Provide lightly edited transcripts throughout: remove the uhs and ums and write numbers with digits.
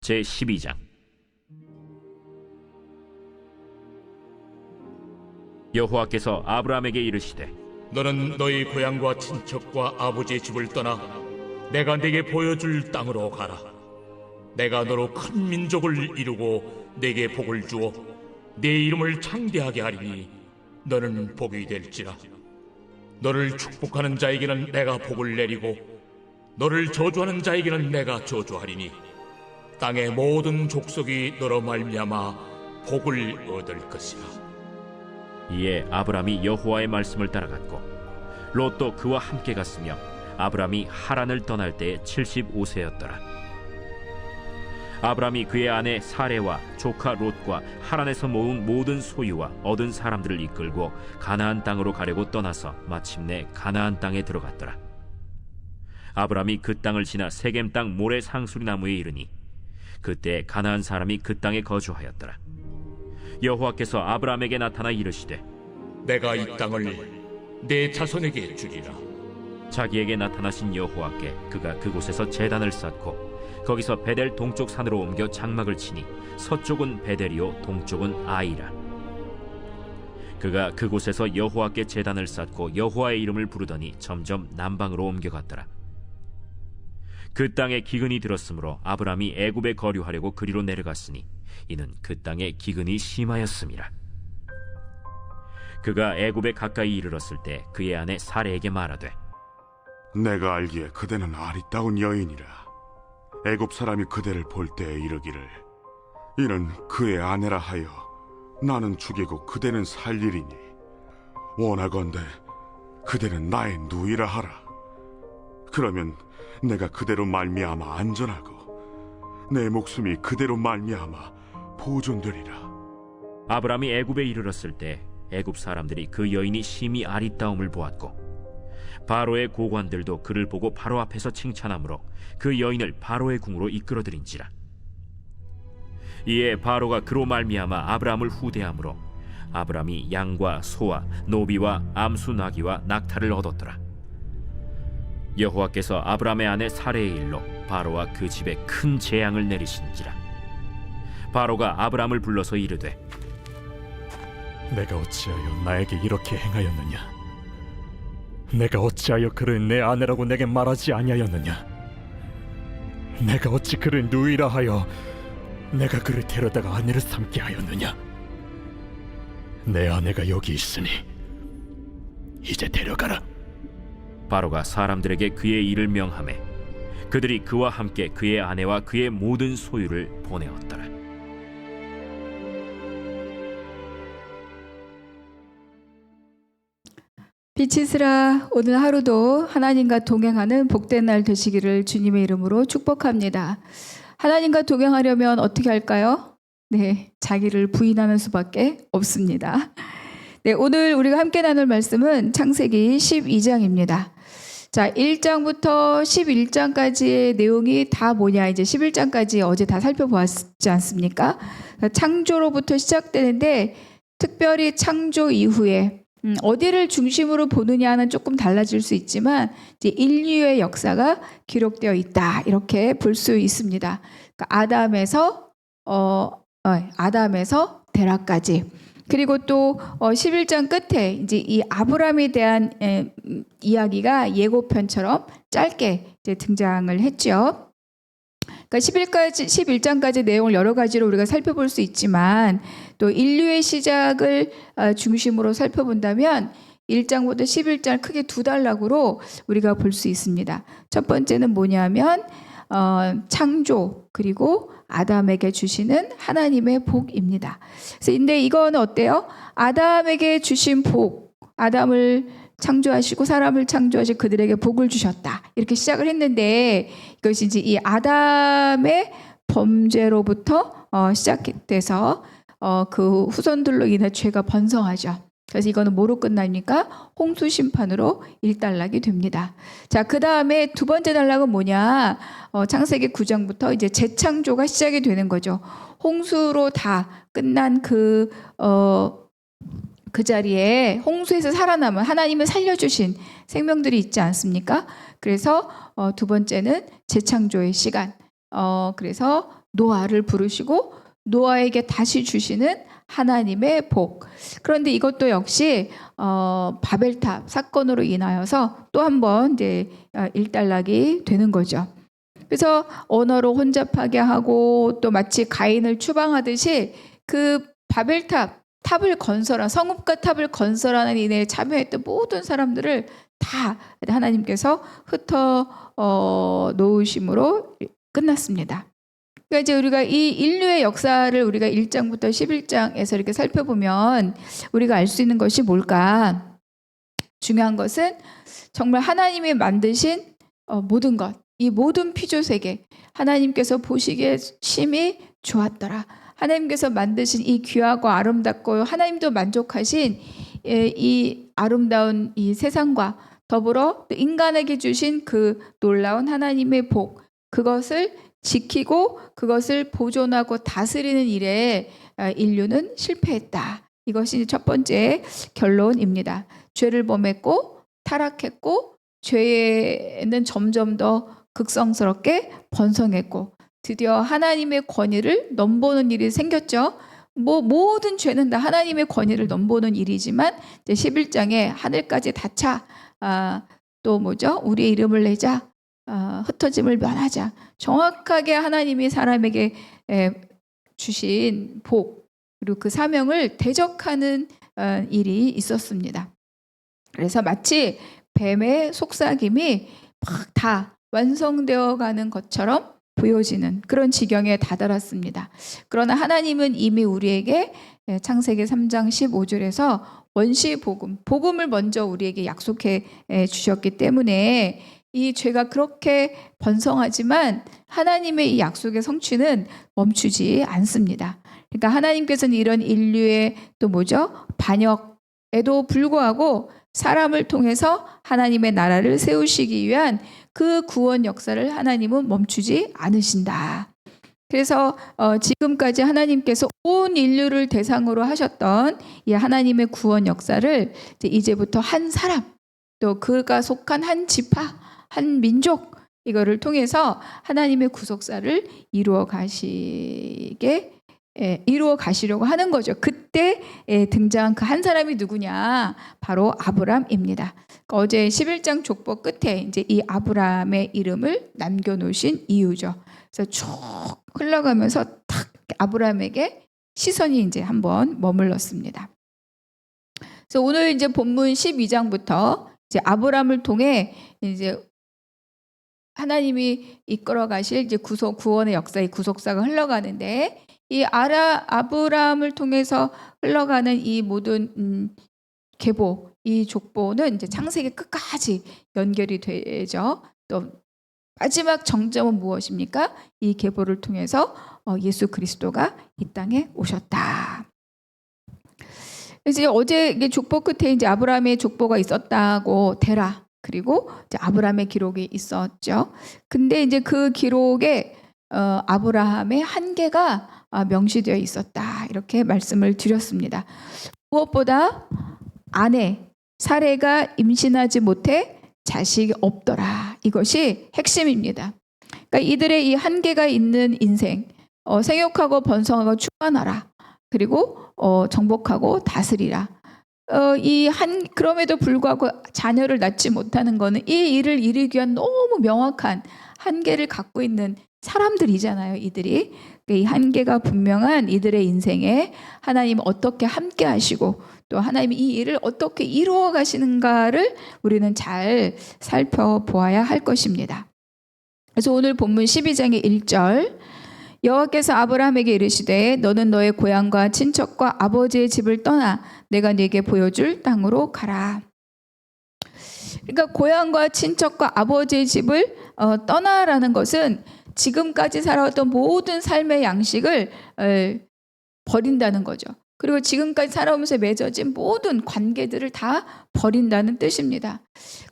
제12장. 여호와께서 아브라함에게 이르시되 너는 너희 고향과 친척과 아버지의 집을 떠나 내가 네게 보여줄 땅으로 가라. 내가 너로 큰 민족을 이루고 네게 복을 주어 네 이름을 창대하게 하리니 너는 복이 될지라. 너를 축복하는 자에게는 내가 복을 내리고 너를 저주하는 자에게는 내가 저주하리니 땅의 모든 족속이 너로 말미암아 복을 얻을 것이라. 이에 아브람이 여호와의 말씀을 따라갔고 롯도 그와 함께 갔으며 아브람이 하란을 떠날 때에 75세였더라. 아브람이 그의 아내 사레와 조카 롯과 하란에서 모은 모든 소유와 얻은 사람들을 이끌고 가나안 땅으로 가려고 떠나서 마침내 가나안 땅에 들어갔더라. 아브람이 그 땅을 지나 세겜 땅 모래 상수리 나무에 이르니 그때 가나안 사람이 그 땅에 거주하였더라. 여호와께서 아브람에게 나타나 이르시되 내가 이 땅을 내 자손에게 주리라. 자기에게 나타나신 여호와께 그가 그곳에서 제단을 쌓고 거기서 베델 동쪽 산으로 옮겨 장막을 치니 서쪽은 베델이요 동쪽은 아이라. 그가 그곳에서 여호와께 제단을 쌓고 여호와의 이름을 부르더니 점점 남방으로 옮겨갔더라. 그 땅에 기근이 들었으므로 아브람이 애굽에 거류하려고 그리로 내려갔으니 이는 그 땅에 기근이 심하였음이라. 그가 애굽에 가까이 이르렀을 때 그의 아내 사레에게 말하되 내가 알기에 그대는 아리따운 여인이라. 애굽 사람이 그대를 볼 때에 이르기를 이는 그의 아내라 하여 나는 죽이고 그대는 살리리니 원하건대 그대는 나의 누이라 하라. 그러면 내가 그대로 말미암아 안전하고 내 목숨이 그대로 말미암아 보존되리라. 아브람이 애굽에 이르렀을 때 애굽 사람들이 그 여인이 심히 아리따움을 보았고 바로의 고관들도 그를 보고 바로 앞에서 칭찬하므로 그 여인을 바로의 궁으로 이끌어들인지라. 이에 바로가 그로 말미암아 아브람을 후대하므로 아브람이 양과 소와 노비와 암수 나귀와 낙타를 얻었더라. 여호와께서 아브람의 아내 사레의 일로 바로와 그 집에 큰 재앙을 내리신지라. 바로가 아브람을 불러서 이르되 내가 어찌하여 나에게 이렇게 행하였느냐? 내가 어찌하여 그를 내 아내라고 내게 말하지 아니하였느냐? 내가 어찌 그를 누이라 하여 내가 그를 데려다가 아내를 삼게 하였느냐? 내 아내가 여기 있으니 이제 데려가라. 바로가 사람들에게 그의 일을 명하매 그들이 그와 함께 그의 아내와 그의 모든 소유를 보내었더라. 빛이스라, 오늘 하루도 하나님과 동행하는 복된 날 되시기를 주님의 이름으로 축복합니다. 하나님과 동행하려면 어떻게 할까요? 네, 자기를 부인하는 수밖에 없습니다. 네, 오늘 우리가 함께 나눌 말씀은 창세기 12장입니다. 자, 1장부터 11장까지의 내용이 다 뭐냐? 이제 11장까지 어제 다 살펴보았지 않습니까? 창조로부터 시작되는데 특별히 창조 이후에 어디를 중심으로 보느냐는 조금 달라질 수 있지만 이제 인류의 역사가 기록되어 있다, 이렇게 볼 수 있습니다. 그러니까 아담에서 데라까지, 그리고 또 11장 끝에 이제 이 아브람에 대한 이야기가 예고편처럼 짧게 이제 등장을 했죠. 그러니까 11장까지 내용을 여러 가지로 우리가 살펴볼 수 있지만 또 인류의 시작을 중심으로 살펴본다면 1장부터 11장을 크게 두 단락으로 우리가 볼 수 있습니다. 첫 번째는 뭐냐면 창조, 그리고 아담에게 주시는 하나님의 복입니다. 근데 이거는 어때요? 아담에게 주신 복, 아담을 창조하시고 사람을 창조하시고 그들에게 복을 주셨다, 이렇게 시작을 했는데 이것이 이제 이 아담의 범죄로부터 시작돼서 그 후손들로 인해 죄가 번성하죠. 그래서 이거는 뭐로 끝납니까? 홍수 심판으로 일단락이 됩니다. 자, 그 다음에 두 번째 단락은 뭐냐? 창세기 9장부터 이제 재창조가 시작이 되는 거죠. 홍수로 다 끝난 그 자리에 홍수에서 살아남은 하나님을 살려주신 생명들이 있지 않습니까? 그래서 두 번째는 재창조의 시간. 그래서 노아를 부르시고 노아에게 다시 주시는 하나님의 복. 그런데 이것도 역시 바벨탑 사건으로 인하여서 또 한 번 이제 일단락이 되는 거죠. 그래서 언어로 혼잡하게 하고 또 마치 가인을 추방하듯이 그 바벨탑 탑을 건설한 성읍과 탑을 건설하는 일에 참여했던 모든 사람들을 다 하나님께서 흩어 놓으심으로 끝났습니다. 그러니까 이제 우리가 이 인류의 역사를 우리가 1장부터 11장에서 이렇게 살펴보면 우리가 알 수 있는 것이 뭘까? 중요한 것은 정말 하나님이 만드신 모든 것, 이 모든 피조세계, 하나님께서 보시기에 심히 좋았더라. 하나님께서 만드신 이 귀하고 아름답고 하나님도 만족하신 이 아름다운 이 세상과 더불어 인간에게 주신 그 놀라운 하나님의 복, 그것을 지키고 그것을 보존하고 다스리는 일에 인류는 실패했다. 이것이 첫 번째 결론입니다. 죄를 범했고 타락했고 죄는 점점 더 극성스럽게 번성했고 드디어 하나님의 권위를 넘보는 일이 생겼죠. 모든 죄는 다 하나님의 권위를 넘보는 일이지만 이제 11장에 하늘까지 닫자. 또 뭐죠? 우리의 이름을 내자. 흩어짐을 면하자. 정확하게 하나님이 사람에게 주신 복 그리고 그 사명을 대적하는 일이 있었습니다. 그래서 마치 뱀의 속삭임이 막 다 완성되어 가는 것처럼 보여지는 그런 지경에 다다랐습니다. 그러나 하나님은 이미 우리에게 창세기 3장 15절에서 원시 복음을 먼저 우리에게 약속해 주셨기 때문에 이 죄가 그렇게 번성하지만 하나님의 이 약속의 성취는 멈추지 않습니다. 그러니까 하나님께서는 이런 인류의 또 뭐죠? 반역에도 불구하고 사람을 통해서 하나님의 나라를 세우시기 위한 그 구원 역사를 하나님은 멈추지 않으신다. 그래서 지금까지 하나님께서 온 인류를 대상으로 하셨던 이 하나님의 구원 역사를 이제부터 한 사람 또 그가 속한 한 지파 한 민족 이거를 통해서 하나님의 구속사를 이루어 가시려고 하는 거죠. 그때 등장한 그 한 사람이 누구냐? 바로 아브람입니다. 그러니까 어제 11장 족보 끝에 이제 이 아브람의 이름을 남겨놓으신 이유죠. 그래서 쭉 흘러가면서 탁 아브람에게 시선이 이제 한번 머물렀습니다. 그래서 오늘 이제 본문 12장부터 이제 아브람을 통해 이제 하나님이 이끌어 가실 이제 구원의 역사의 구속사가 흘러가는데 이 아브람을 통해서 흘러가는 이 모든 계보, 이 족보는 이제 창세기 끝까지 연결이 되죠. 또 마지막 정점은 무엇입니까? 이 계보를 통해서 예수 그리스도가 이 땅에 오셨다. 그래서 어제 이게 족보 끝에 이제 아브라함의 족보가 있었다고 데라 그리고 이제 아브라함의 기록이 있었죠. 근데 이제 그 기록에 아브라함의 한계가 명시되어 있었다. 이렇게 말씀을 드렸습니다. 무엇보다 아내 사레가 임신하지 못해 자식이 없더라. 이것이 핵심입니다. 그러니까 이들의 이 한계가 있는 인생, 생육하고 번성하고 충만하라. 그리고 정복하고 다스리라. 그럼에도 불구하고 자녀를 낳지 못하는 것은 이 일을 이루기 위한 너무 명확한 한계를 갖고 있는 사람들이잖아요. 이들이 이 한계가 분명한 이들의 인생에 하나님 어떻게 함께 하시고 또 하나님이 이 일을 어떻게 이루어 가시는가를 우리는 잘 살펴보아야 할 것입니다. 그래서 오늘 본문 12장의 1절 여호와께서 아브라함에게 이르시되 너는 너의 고향과 친척과 아버지의 집을 떠나 내가 네게 보여줄 땅으로 가라. 그러니까 고향과 친척과 아버지의 집을 떠나라는 것은 지금까지 살아왔던 모든 삶의 양식을 버린다는 거죠. 그리고 지금까지 살아오면서 맺어진 모든 관계들을 다 버린다는 뜻입니다.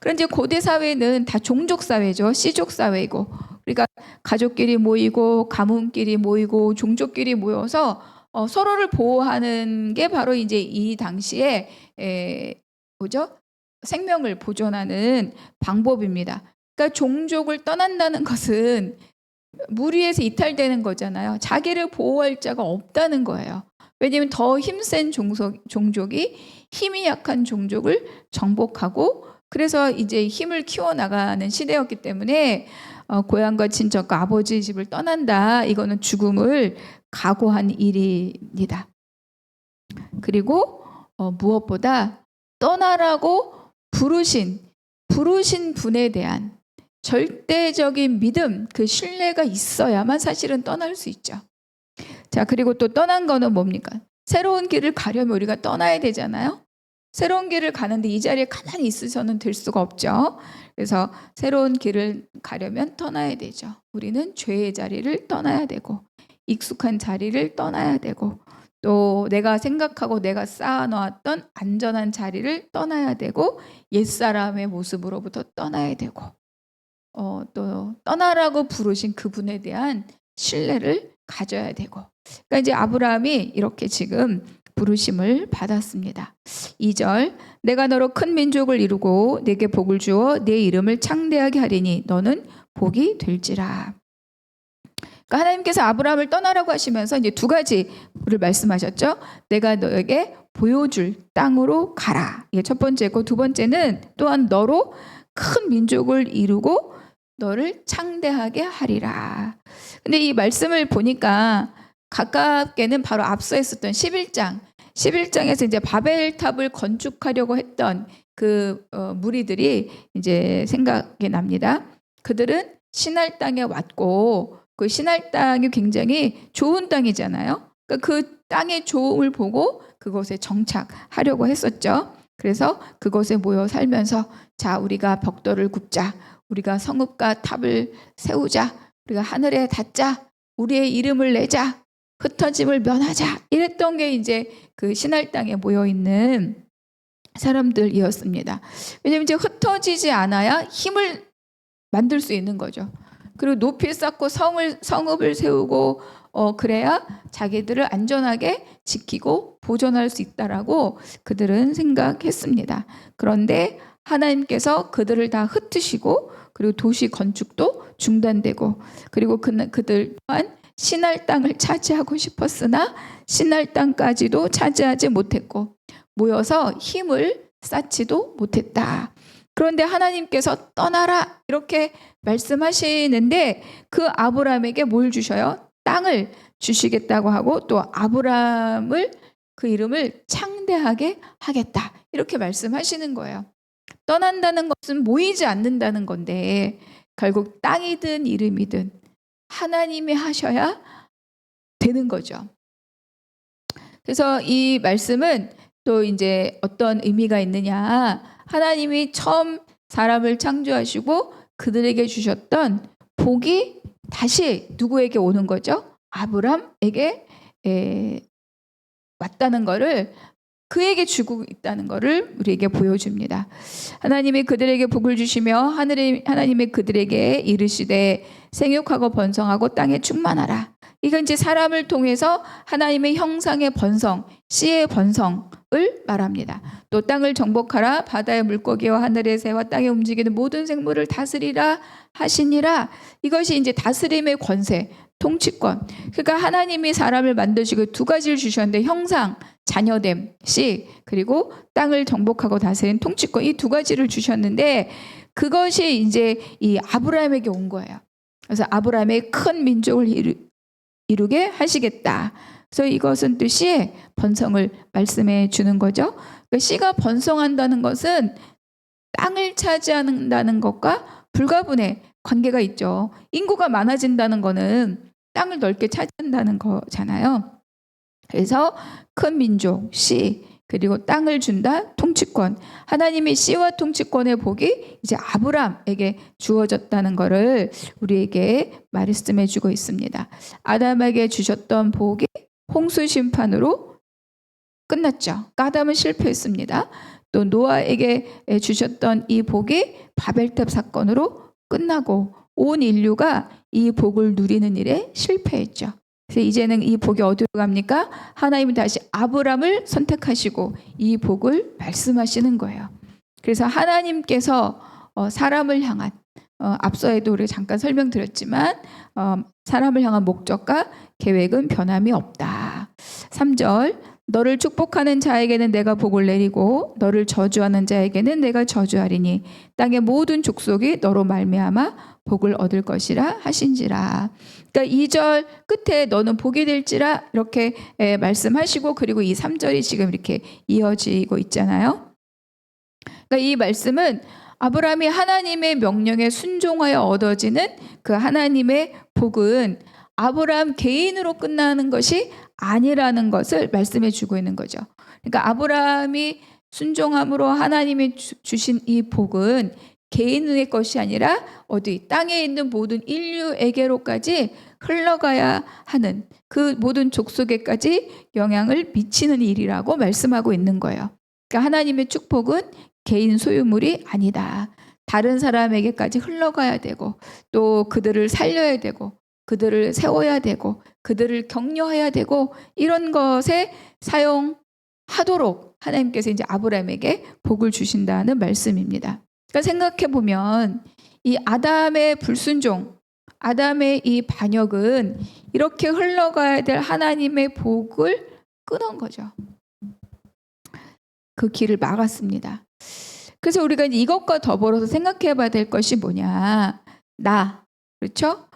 그런데 고대 사회는 다 종족 사회죠. 씨족 사회이고, 그러니까 가족끼리 모이고 가문끼리 모이고 종족끼리 모여서 서로를 보호하는 게 바로 이제 이 당시에 뭐죠? 생명을 보존하는 방법입니다. 그러니까 종족을 떠난다는 것은 무리에서 이탈되는 거잖아요. 자기를 보호할 자가 없다는 거예요. 왜냐하면 더 힘센 종족이 힘이 약한 종족을 정복하고 그래서 이제 힘을 키워나가는 시대였기 때문에 고향과 친척과 아버지 집을 떠난다. 이거는 죽음을 각오한 일입니다. 그리고 무엇보다 떠나라고 부르신 분에 대한 절대적인 믿음, 그 신뢰가 있어야만 사실은 떠날 수 있죠. 자, 그리고 또 떠난 거는 뭡니까? 새로운 길을 가려면 우리가 떠나야 되잖아요. 새로운 길을 가는데 이 자리에 가만히 있어서는 될 수가 없죠. 그래서 새로운 길을 가려면 떠나야 되죠. 우리는 죄의 자리를 떠나야 되고 익숙한 자리를 떠나야 되고 또 내가 생각하고 내가 쌓아놓았던 안전한 자리를 떠나야 되고 옛사람의 모습으로부터 떠나야 되고 또 떠나라고 부르신 그분에 대한 신뢰를 가져야 되고 그러니까 이제 아브라함이 이렇게 지금 부르심을 받았습니다. 2절 내가 너로 큰 민족을 이루고 내게 복을 주어 내 이름을 창대하게 하리니 너는 복이 될지라. 그러니까 하나님께서 아브라함을 떠나라고 하시면서 이제 두 가지를 말씀하셨죠. 내가 너에게 보여줄 땅으로 가라. 이게 첫 번째고 두 번째는 또한 너로 큰 민족을 이루고 너를 창대하게 하리라. 근데 이 말씀을 보니까 가깝게는 바로 앞서 있었던 11장에서 이제 바벨탑을 건축하려고 했던 그 무리들이 이제 생각이 납니다. 그들은 신할 땅에 왔고 그 신할 땅이 굉장히 좋은 땅이잖아요. 그러니까 그 땅의 좋음을 보고 그곳에 정착하려고 했었죠. 그래서 그곳에 모여 살면서 자, 우리가 벽돌을 굽자. 우리가 성읍과 탑을 세우자. 우리가 하늘에 닿자. 우리의 이름을 내자. 흩어짐을 면하자. 이랬던 게 이제 그 신할 땅에 모여 있는 사람들이었습니다. 왜냐하면 이제 흩어지지 않아야 힘을 만들 수 있는 거죠. 그리고 높이 쌓고 성읍을 세우고 그래야 자기들을 안전하게 지키고 보존할 수 있다라고 그들은 생각했습니다. 그런데 하나님께서 그들을 다 흩으시고 그리고 도시 건축도 중단되고 그리고 그들 또한 신할 땅을 차지하고 싶었으나 신할 땅까지도 차지하지 못했고 모여서 힘을 쌓지도 못했다. 그런데 하나님께서 떠나라 이렇게 말씀하시는데 그 아브라함에게 뭘 주셔요? 땅을 주시겠다고 하고 또 아브라함을 그 이름을 창대하게 하겠다 이렇게 말씀하시는 거예요. 떠난다는 것은 모이지 않는다는 건데 결국 땅이든 이름이든 하나님이 하셔야 되는 거죠. 그래서 이 말씀은 또 이제 어떤 의미가 있느냐. 하나님이 처음 사람을 창조하시고 그들에게 주셨던 복이 다시 누구에게 오는 거죠? 아브람에게 왔다는 거를 그에게 주고 있다는 것을 우리에게 보여줍니다. 하나님이 그들에게 복을 주시며 하나님이 그들에게 이르시되 생육하고 번성하고 땅에 충만하라. 이건 이제 사람을 통해서 하나님의 형상의 번성, 씨의 번성을 말합니다. 또 땅을 정복하라. 바다의 물고기와 하늘의 새와 땅에 움직이는 모든 생물을 다스리라 하시니라. 이것이 이제 다스림의 권세, 통치권. 그러니까 하나님이 사람을 만드시고 두 가지를 주셨는데 형상, 자녀됨, 씨, 그리고 땅을 정복하고 다스리는 통치권 이 두 가지를 주셨는데 그것이 이제 이 아브라함에게 온 거예요. 그래서 아브라함의 큰 민족을 이루게 하시겠다. 그래서 이것은 또 씨의 번성을 말씀해 주는 거죠. 그러니까 씨가 번성한다는 것은 땅을 차지한다는 것과 불가분의 관계가 있죠. 인구가 많아진다는 거는 땅을 넓게 차지한다는 거잖아요. 그래서 큰 민족, 씨, 그리고 땅을 준다, 통치권. 하나님의 씨와 통치권의 복이 이제 아브람에게 주어졌다는 것을 우리에게 말씀해 주고 있습니다. 아담에게 주셨던 복이 홍수 심판으로 끝났죠. 아담은 실패했습니다. 또 노아에게 주셨던 이 복이 바벨탑 사건으로 끝나고 온 인류가 이 복을 누리는 일에 실패했죠. 그래서 이제는 이 복이 어디로 갑니까? 하나님은 다시 아브람을 선택하시고 이 복을 말씀하시는 거예요. 그래서 하나님께서 사람을 향한 앞서에도 우리가 잠깐 설명드렸지만 사람을 향한 목적과 계획은 변함이 없다. 3절 너를 축복하는 자에게는 내가 복을 내리고 너를 저주하는 자에게는 내가 저주하리니 땅의 모든 족속이 너로 말미암아 복을 얻을 것이라 하신지라. 그러니까 2절 끝에 너는 복이 될지라 이렇게 말씀하시고 그리고 이 3절이 지금 이렇게 이어지고 있잖아요. 그러니까 이 말씀은 아브라함이 하나님의 명령에 순종하여 얻어지는 그 하나님의 복은 아브라함 개인으로 끝나는 것이 아니라는 것을 말씀해 주고 있는 거죠. 그러니까 아브라함이 순종함으로 하나님이 주신 이 복은 개인의 것이 아니라 어디 땅에 있는 모든 인류에게로까지 흘러가야 하는 그 모든 족속에까지 영향을 미치는 일이라고 말씀하고 있는 거예요. 그러니까 하나님의 축복은 개인 소유물이 아니다. 다른 사람에게까지 흘러가야 되고 또 그들을 살려야 되고 그들을 세워야 되고 그들을 격려해야 되고 이런 것에 사용하도록 하나님께서 이제 아브라함에게 복을 주신다는 말씀입니다. 그러니까 생각해 보면 이 아담의 불순종, 아담의 이 반역은 이렇게 흘러가야 될 하나님의 복을 끊은 거죠. 그 길을 막았습니다. 그래서 우리가 이것과 더불어서 생각해 봐야 될 것이 뭐냐. 그렇죠?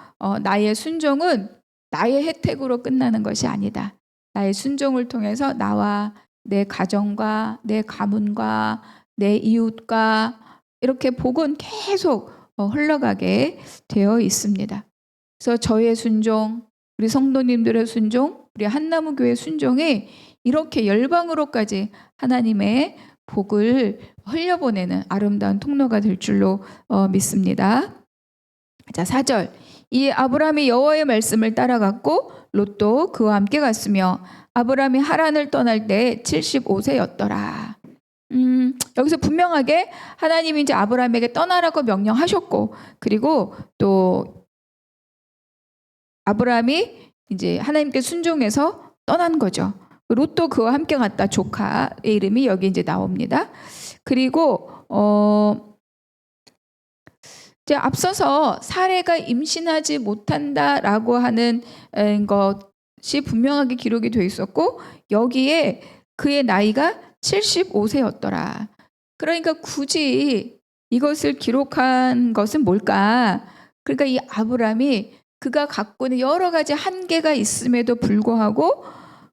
나의 순종은 나의 혜택으로 끝나는 것이 아니다. 나의 순종을 통해서 나와 내 가정과 내 가문과 내 이웃과 이렇게 복은 계속 흘러가게 되어 있습니다. 그래서 저의 순종, 우리 성도님들의 순종, 우리 한나무교회 순종이 이렇게 열방으로까지 하나님의 복을 흘려보내는 아름다운 통로가 될 줄로 믿습니다. 자, 4절. 이 아브라함이 여호와의 말씀을 따라갔고 롯도 그와 함께 갔으며 아브라함이 하란을 떠날 때 75세였더라. 여기서 분명하게 하나님이 이제 아브라함에게 떠나라고 명령하셨고 그리고 또 아브라함이 이제 하나님께 순종해서 떠난 거죠. 롯도 그와 함께 갔다. 조카의 이름이 여기 이제 나옵니다. 그리고 이제 앞서서 사례가 임신하지 못한다라고 하는 것이 분명하게 기록이 되어 있었고 여기에 그의 나이가 75세였더라. 그러니까 굳이 이것을 기록한 것은 뭘까? 그러니까 이 아브라함이 그가 갖고 있는 여러 가지 한계가 있음에도 불구하고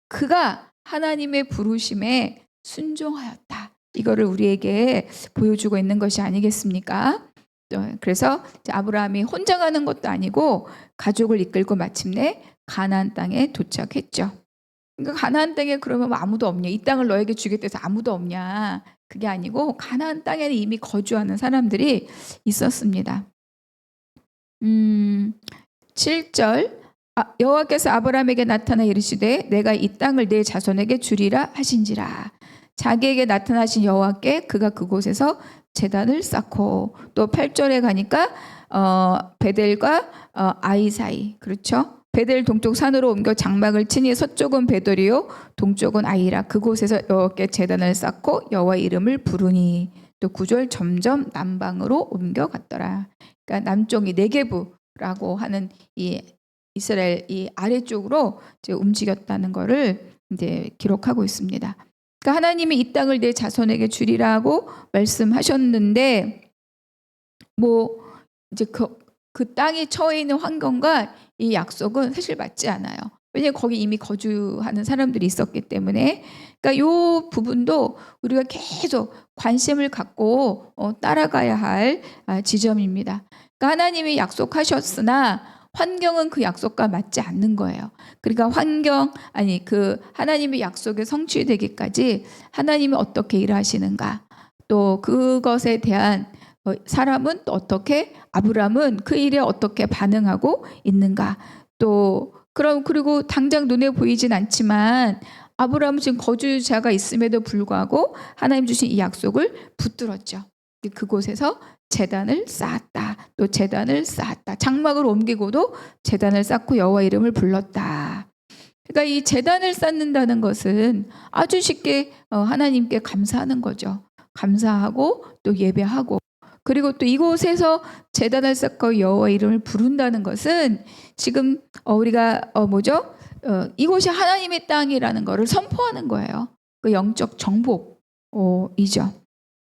그가 하나님의 부르심에 순종하였다. 이거를 우리에게 보여주고 있는 것이 아니겠습니까? 그래서 아브라함이 혼자 가는 것도 아니고 가족을 이끌고 마침내 가나안 땅에 도착했죠. 그러니까 가나안 땅에 그러면 아무도 없냐? 이 땅을 너에게 주겠다 해서 아무도 없냐? 그게 아니고 가나안 땅에는 이미 거주하는 사람들이 있었습니다. 7절 여호와께서 아브라함에게 나타나 이르시되 내가 이 땅을 내 자손에게 주리라 하신지라. 자기에게 나타나신 여호와께 그가 그곳에서 제단을 쌓고 또 8절에 가니까 베델과 아이 사이 그렇죠? 베델 동쪽 산으로 옮겨 장막을 치니 서쪽은 베델이요 동쪽은 아이라. 그곳에서 여호와께 제단을 쌓고 여호와 이름을 부르니. 또 9절 점점 남방으로 옮겨갔더라. 그러니까 남쪽이 네게브라고 하는 이 이스라엘 이 아래쪽으로 이제 움직였다는 것을 이제 기록하고 있습니다. 그러니까 하나님이 이 땅을 내 자손에게 주리라고 말씀하셨는데 뭐 이제 그 땅이 처해 있는 환경과 이 약속은 사실 맞지 않아요. 왜냐하면 거기 이미 거주하는 사람들이 있었기 때문에. 그러니까 이 부분도 우리가 계속 관심을 갖고 따라가야 할 지점입니다. 그러니까 하나님이 약속하셨으나 환경은 그 약속과 맞지 않는 거예요. 그러니까 그 하나님의 약속이 성취되기까지 하나님이 어떻게 일하시는가, 또 그것에 대한 사람은 또 어떻게, 아브라함은 그 일에 어떻게 반응하고 있는가. 또 그리고 당장 눈에 보이진 않지만 아브라함은 지금 거주자가 있음에도 불구하고 하나님 주신 이 약속을 붙들었죠. 그곳에서 제단을 쌓았다. 또 제단을 쌓았다. 장막을 옮기고도 제단을 쌓고 여호와 이름을 불렀다. 그러니까 이 제단을 쌓는다는 것은 아주 쉽게 하나님께 감사하는 거죠. 감사하고 또 예배하고 그리고 또 이곳에서 제단을 쌓고 여호와의 이름을 부른다는 것은 지금 우리가 이곳이 하나님의 땅이라는 것을 선포하는 거예요. 그 영적 정복이죠.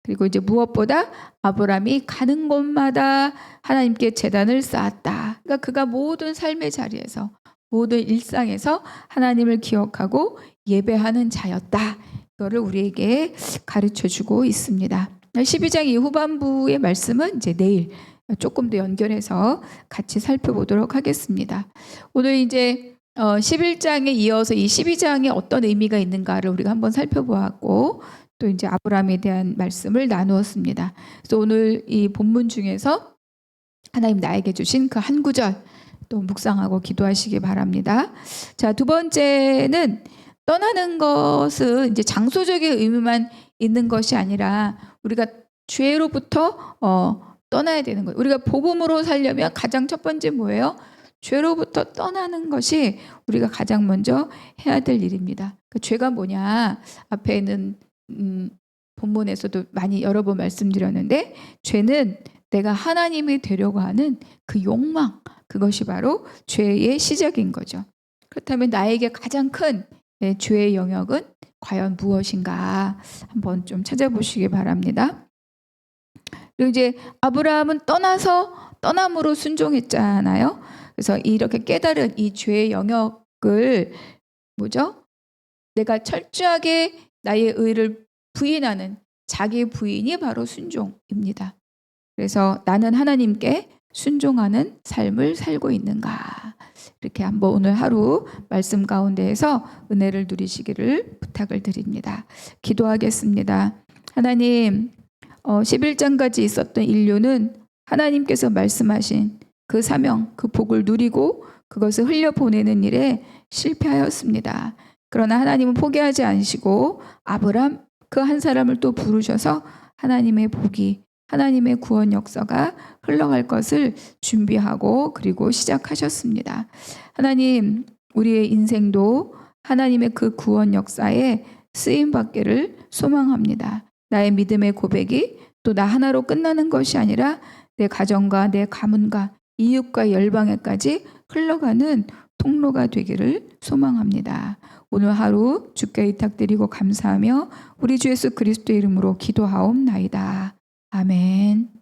그리고 이제 무엇보다 아브라함이 가는 곳마다 하나님께 제단을 쌓았다. 그러니까 그가 모든 삶의 자리에서, 모든 일상에서 하나님을 기억하고 예배하는 자였다. 이거를 우리에게 가르쳐주고 있습니다. 12장 이 후반부의 말씀은 이제 내일 조금 더 연결해서 같이 살펴보도록 하겠습니다. 오늘 이제 11장에 이어서 이 12장에 어떤 의미가 있는가를 우리가 한번 살펴보았고, 또 이제 아브라함에 대한 말씀을 나누었습니다. 그래서 오늘 이 본문 중에서 하나님 나에게 주신 그 한 구절 또 묵상하고 기도하시기 바랍니다. 자, 두 번째는 떠나는 것은 이제 장소적인 의미만 있는 것이 아니라 우리가 죄로부터 떠나야 되는 거예요. 우리가 복음으로 살려면 가장 첫 번째 뭐예요? 죄로부터 떠나는 것이 우리가 가장 먼저 해야 될 일입니다. 그 죄가 뭐냐? 앞에는 본문에서도 많이 여러 번 말씀드렸는데, 죄는 내가 하나님이 되려고 하는 그 욕망, 그것이 바로 죄의 시작인 거죠. 그렇다면 나에게 가장 큰 죄의 영역은 과연 무엇인가 한번 좀 찾아보시기 바랍니다. 그리고 이제 아브라함은 떠남으로 순종했잖아요. 그래서 이렇게 깨달은 이 죄의 영역을 내가 철저하게 나의 의를 부인하는 자기 부인이 바로 순종입니다. 그래서 나는 하나님께 순종하는 삶을 살고 있는가, 이렇게 한번 오늘 하루 말씀 가운데에서 은혜를 누리시기를 부탁을 드립니다. 기도하겠습니다. 하나님, 11장까지 있었던 인류는 하나님께서 말씀하신 그 사명, 그 복을 누리고 그것을 흘려보내는 일에 실패하였습니다. 그러나 하나님은 포기하지 않으시고 아브람 그 한 사람을 또 부르셔서 하나님의 복이, 하나님의 구원 역사가 흘러갈 것을 준비하고 그리고 시작하셨습니다. 하나님, 우리의 인생도 하나님의 그 구원 역사에 쓰임받기를 소망합니다. 나의 믿음의 고백이 또 나 하나로 끝나는 것이 아니라 내 가정과 내 가문과 이웃과 열방에까지 흘러가는 통로가 되기를 소망합니다. 오늘 하루 주께 의탁드리고 감사하며 우리 주 예수 그리스도의 이름으로 기도하옵나이다. 아멘.